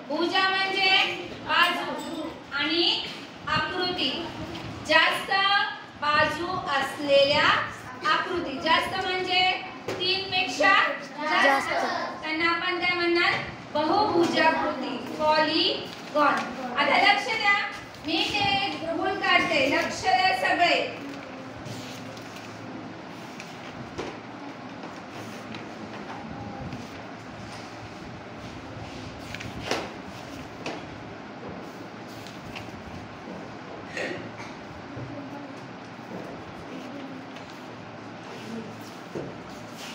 भुजा म्हणजे बाजू आणि आकृती जास्त बाजू असलेल्या आकृती जास्त म्हणजे 3 पेक्षा जास्त त्यांना आपण काय म्हणणार बहुभुजाकृती पॉलीगॉन। आता लक्ष द्या मी ते भूल काढते लक्ष द्या सगळे।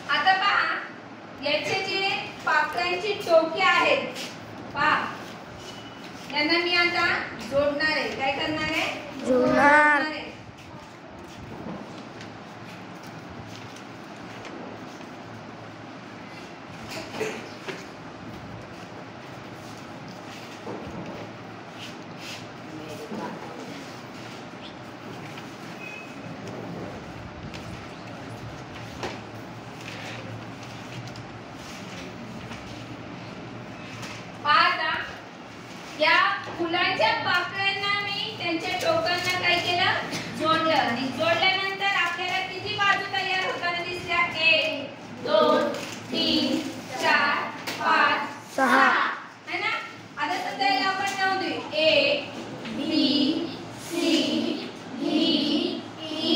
आता पहा याचे जे पाकळ्यांची टोके आहेत पहा यांना मी आता जोडणार आहे। काय करणार आहे जोडणार आहे। या फुलांच्या पाकळ्यांना मी त्यांच्या टोकांना काय केलं जोडलं आणि जोडल्यानंतर आपल्याला किती बाजू तयार होताना दिसल्या 1 2 3 4 5 6 है ना। आता समजा याला आपण नाव देऊ A B C D E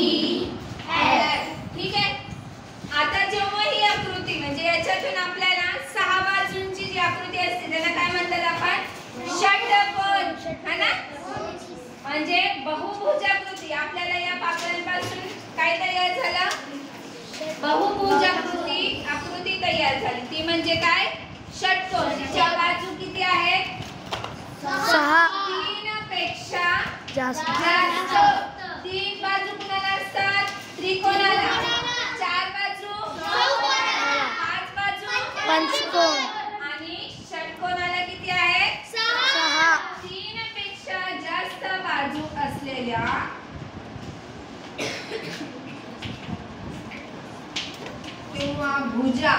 F ठीक आहे। आता जेव्हा ही आकृती म्हणजे याच्यातून आपल्याला 6 बाजूंची जी आकृती असते त्याला काय म्हणतात आपण षटकोन है ना। म्हणजे बहुभुजाकृती आपल्याला या पाकळ्यांपासून काय तयार झालं बहुभुजाकृती आकृती तयार झाली ती म्हणजे काय षटकोन। तिच्या बाजू किती आहेत 6 3 पेक्षा जास्त 3 बाजू कुणाला असतात त्रिकोणाला 4 बाजू चौकोनाला 5 बाजू पंचकोन आणि षटकोनाला किती आहे 6 3 पेक्षा जास्त बाजू असलेल्या किंवा भुजा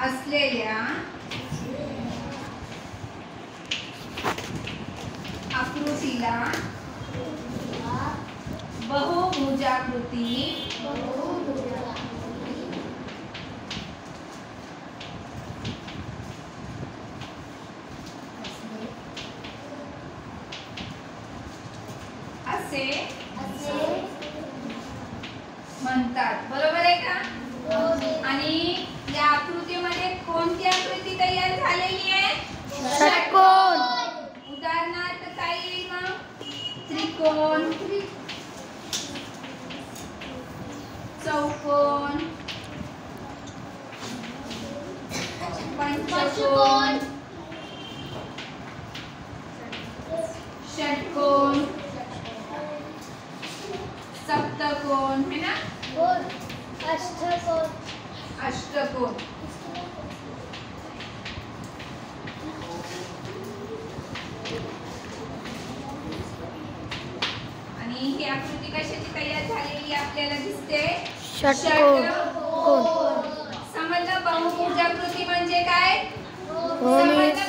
असलेल्या आकृतीला बहुभुजाकृती असे म्हणतात बरोबर आहे का। आणि या आकृतीमध्ये कोणती आकृती तयार झालेली आहे षटकोन। उदाहरणार्थ काय येईल मग त्रिकोण चौकोन पंचकोन षटकोन सप्तकोन है ना अष्टकोन। आणि ही आकृती कशाची तयार झालेली आपल्याला दिसते षटकोन। समजलं बहुभुजाकृती म्हणजे काय समजलं